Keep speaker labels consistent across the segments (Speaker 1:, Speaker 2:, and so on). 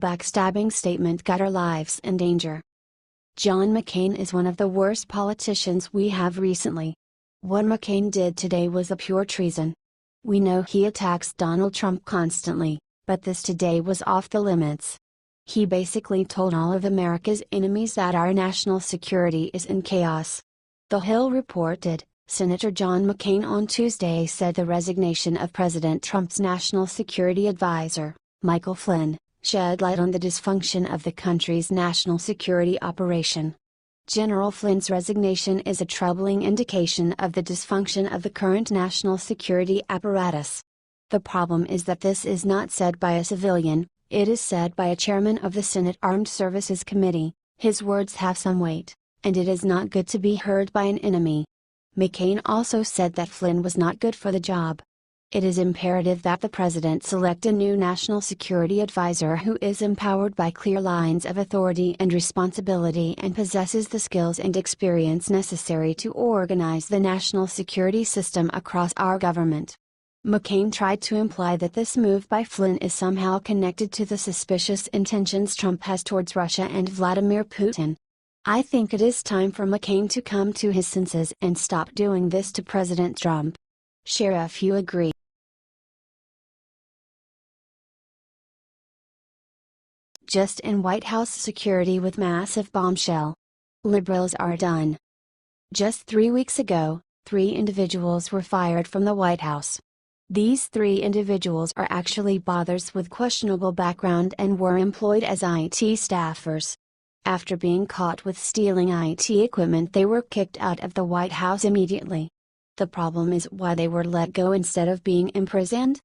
Speaker 1: Backstabbing statement got our lives in danger. John McCain is one of the worst politicians we have recently. What McCain did today was a pure treason. We know he attacks Donald Trump constantly, but this today was off the limits. He basically told all of America's enemies that our national security is in chaos. The Hill reported, Senator John McCain on Tuesday said the resignation of President Trump's national security advisor, Michael Flynn, shed light on the dysfunction of the country's national security operation. General Flynn's resignation is a troubling indication of the dysfunction of the current national security apparatus. The problem is that this is not said by a civilian, it is said by a chairman of the Senate Armed Services Committee. His words have some weight, and it is not good to be heard by an enemy. McCain also said that Flynn was not good for the job. It is imperative that the president select a new national security advisor who is empowered by clear lines of authority and responsibility and possesses the skills and experience necessary to organize the national security system across our government. McCain tried to imply that this move by Flynn is somehow connected to the suspicious intentions Trump has towards Russia and Vladimir Putin. I think it is time for McCain to come to his senses and stop doing this to President Trump. Share if you agree. Just in White House security with massive bombshell. Liberals are done. Just 3 weeks ago, 3 individuals were fired from the White House. These 3 individuals are actually bothers with questionable background and were employed as IT staffers. After being caught with stealing IT equipment, they were kicked out of the White House immediately. The problem is why they were let go instead of being imprisoned?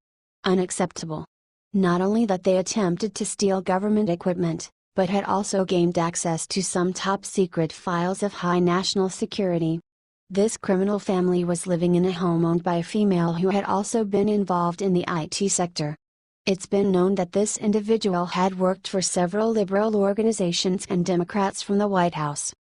Speaker 1: Unacceptable. Not only that they attempted to steal government equipment, but had also gained access to some top-secret files of high national security. This criminal family was living in a home owned by a female who had also been involved in the IT sector. It's been known that this individual had worked for several liberal organizations and Democrats from the White House.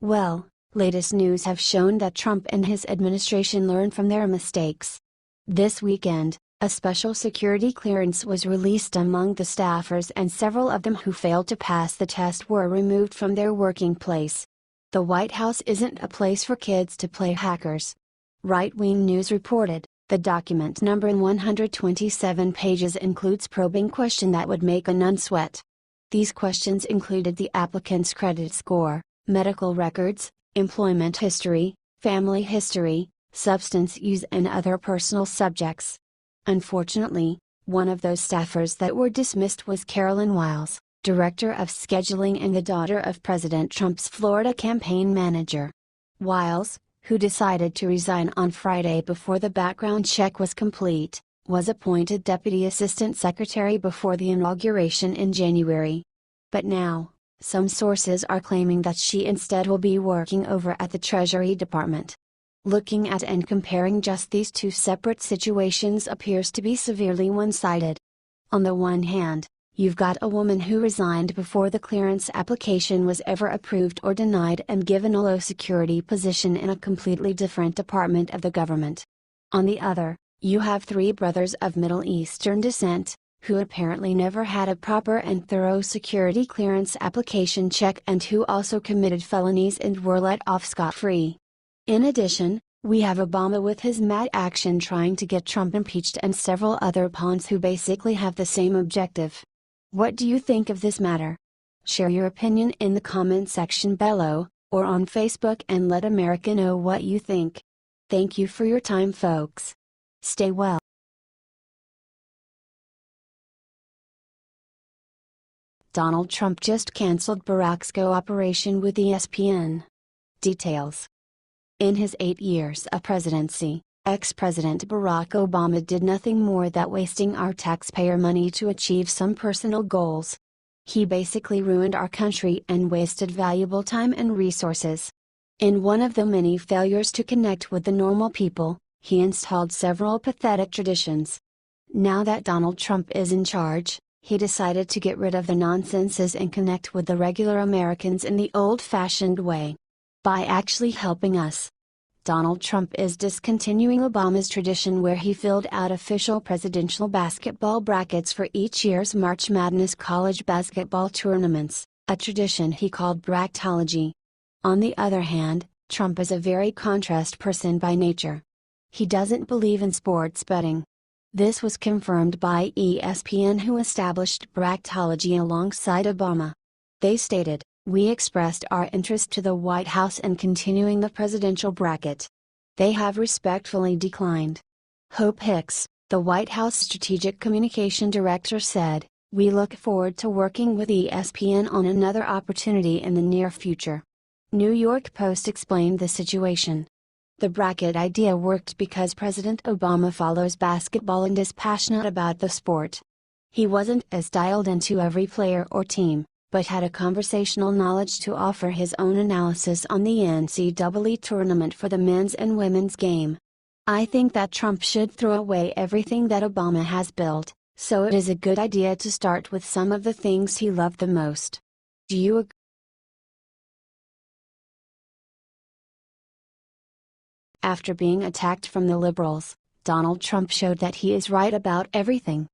Speaker 1: Well, latest news have shown that Trump and his administration learned from their mistakes. This weekend, a special security clearance was released among the staffers, and several of them who failed to pass the test were removed from their working place. The White House isn't a place for kids to play hackers. Right-wing news reported, the document number 127 pages includes probing questions that would make a nun sweat. These questions included the applicant's credit score, medical records, employment history, family history, substance use and other personal subjects. Unfortunately, one of those staffers that were dismissed was Carolyn Wiles, director of scheduling and the daughter of President Trump's Florida campaign manager. Wiles, who decided to resign on Friday before the background check was complete, was appointed Deputy Assistant Secretary before the inauguration in January. But now, some sources are claiming that she instead will be working over at the Treasury Department. Looking at and comparing just these 2 separate situations appears to be severely one-sided. On the one hand, you've got a woman who resigned before the clearance application was ever approved or denied and given a low security position in a completely different department of the government. On the other, you have 3 brothers of Middle Eastern descent, who apparently never had a proper and thorough security clearance application check and who also committed felonies and were let off scot-free. In addition, we have Obama with his mad action trying to get Trump impeached and several other pawns who basically have the same objective. What do you think of this matter? Share your opinion in the comment section below, or on Facebook, and let America know what you think. Thank you for your time, folks. Stay well. Donald Trump just canceled Barack's cooperation with ESPN. Details. In his 8 years of presidency, ex-President Barack Obama did nothing more than wasting our taxpayer money to achieve some personal goals. He basically ruined our country and wasted valuable time and resources. In one of the many failures to connect with the normal people, he installed several pathetic traditions. Now that Donald Trump is in charge, he decided to get rid of the nonsenses and connect with the regular Americans in the old-fashioned way. By actually helping us. Donald Trump is discontinuing Obama's tradition where he filled out official presidential basketball brackets for each year's March Madness college basketball tournaments, a tradition he called bracketology. On the other hand, Trump is a very contrast person by nature. He doesn't believe in sports betting. This was confirmed by ESPN, who established bracketology alongside Obama. They stated, "We expressed our interest to the White House in continuing the presidential bracket. They have respectfully declined." Hope Hicks, the White House Strategic Communication Director, said, "We look forward to working with ESPN on another opportunity in the near future." New York Post explained the situation. The bracket idea worked because President Obama follows basketball and is passionate about the sport. He wasn't as dialed into every player or team, but had a conversational knowledge to offer his own analysis on the NCAA tournament for the men's and women's game. "I think that Trump should throw away everything that Obama has built, so it is a good idea to start with some of the things he loved the most. Do you agree?" After being attacked from the liberals, Donald Trump showed that he is right about everything.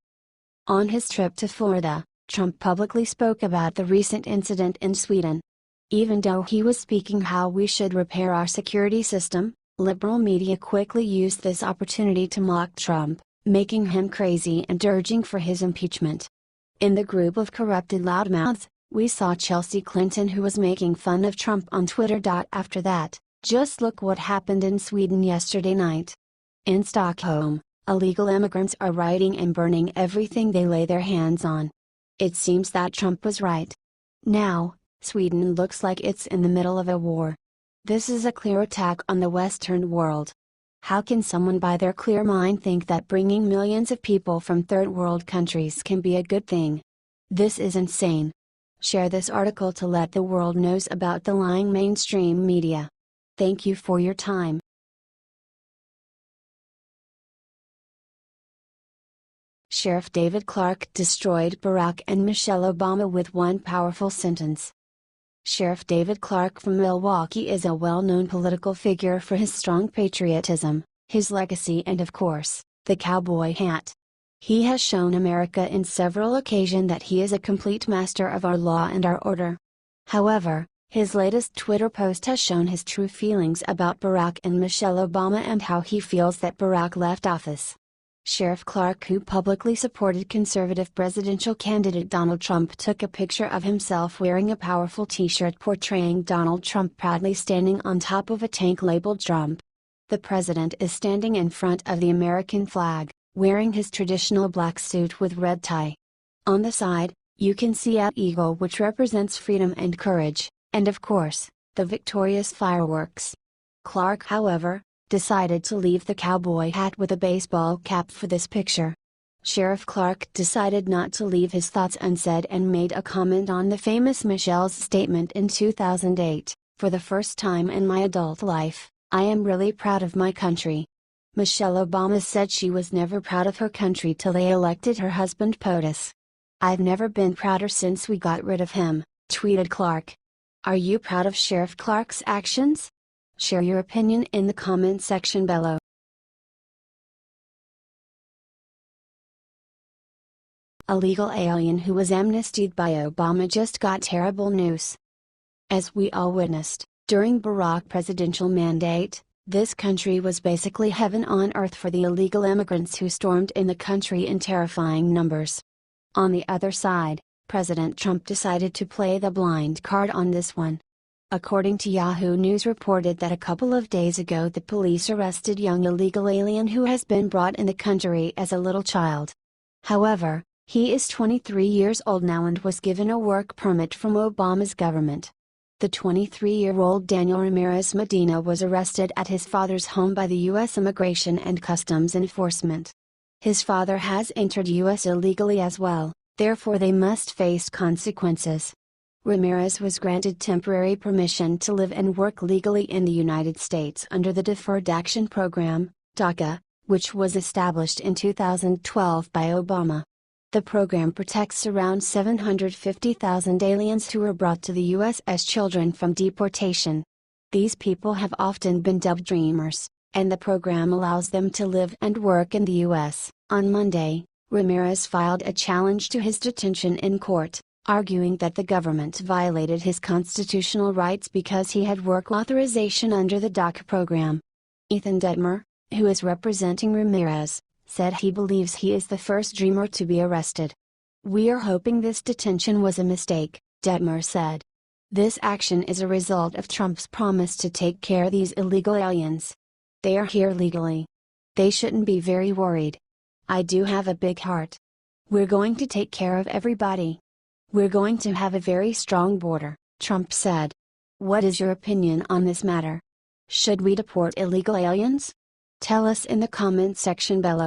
Speaker 1: On his trip to Florida, Trump publicly spoke about the recent incident in Sweden. Even though he was speaking how we should repair our security system, liberal media quickly used this opportunity to mock Trump, making him crazy and urging for his impeachment. In the group of corrupted loudmouths, we saw Chelsea Clinton, who was making fun of Trump on Twitter. After that, just look what happened in Sweden yesterday night. In Stockholm, illegal immigrants are rioting and burning everything they lay their hands on. It seems that Trump was right. Now, Sweden looks like it's in the middle of a war. This is a clear attack on the Western world. How can someone by their clear mind think that bringing millions of people from third world countries can be a good thing? This is insane. Share this article to let the world knows about the lying mainstream media. Thank you for your time. Sheriff David Clarke destroyed Barack and Michelle Obama with one powerful sentence. Sheriff David Clarke from Milwaukee is a well-known political figure for his strong patriotism, his legacy, and of course, the cowboy hat. He has shown America in several occasions that he is a complete master of our law and our order. However, his latest Twitter post has shown his true feelings about Barack and Michelle Obama and how he feels that Barack left office. Sheriff Clarke, who publicly supported conservative presidential candidate Donald Trump, took a picture of himself wearing a powerful t-shirt portraying Donald Trump proudly standing on top of a tank labeled Trump. The president is standing in front of the American flag, wearing his traditional black suit with red tie. On the side, you can see an eagle, which represents freedom and courage, and of course, the victorious fireworks. Clarke, however, decided to leave the cowboy hat with a baseball cap for this picture. Sheriff Clarke decided not to leave his thoughts unsaid and made a comment on the famous Michelle's statement in 2008, "For the first time in my adult life, I am really proud of my country." Michelle Obama said she was never proud of her country till they elected her husband POTUS. "I've never been prouder since we got rid of him," tweeted Clarke. Are you proud of Sheriff Clarke's actions? Share your opinion in the comment section below. A legal alien who was amnestied by Obama just got terrible news. As we all witnessed, during Barack's presidential mandate, this country was basically heaven on earth for the illegal immigrants who stormed in the country in terrifying numbers. On the other side, President Trump decided to play the blind card on this one. According to Yahoo News, reported that a couple of days ago the police arrested young illegal alien who has been brought in the country as a little child. However, he is 23 years old now and was given a work permit from Obama's government. The 23-year-old Daniel Ramirez Medina was arrested at his father's home by the U.S. Immigration and Customs Enforcement. His father has entered U.S. illegally as well, therefore they must face consequences. Ramirez was granted temporary permission to live and work legally in the United States under the Deferred Action Program, DACA, which was established in 2012 by Obama. The program protects around 750,000 aliens who were brought to the U.S. as children from deportation. These people have often been dubbed dreamers, and the program allows them to live and work in the U.S. On Monday, Ramirez filed a challenge to his detention in court, arguing that the government violated his constitutional rights because he had work authorization under the DACA program. Ethan Detmer, who is representing Ramirez, said he believes he is the first dreamer to be arrested. "We are hoping this detention was a mistake," Detmer said. "This action is a result of Trump's promise to take care of these illegal aliens. They are here legally. They shouldn't be very worried. I do have a big heart. We're going to take care of everybody. We're going to have a very strong border," Trump said. What is your opinion on this matter? Should we deport illegal aliens? Tell us in the comments section below.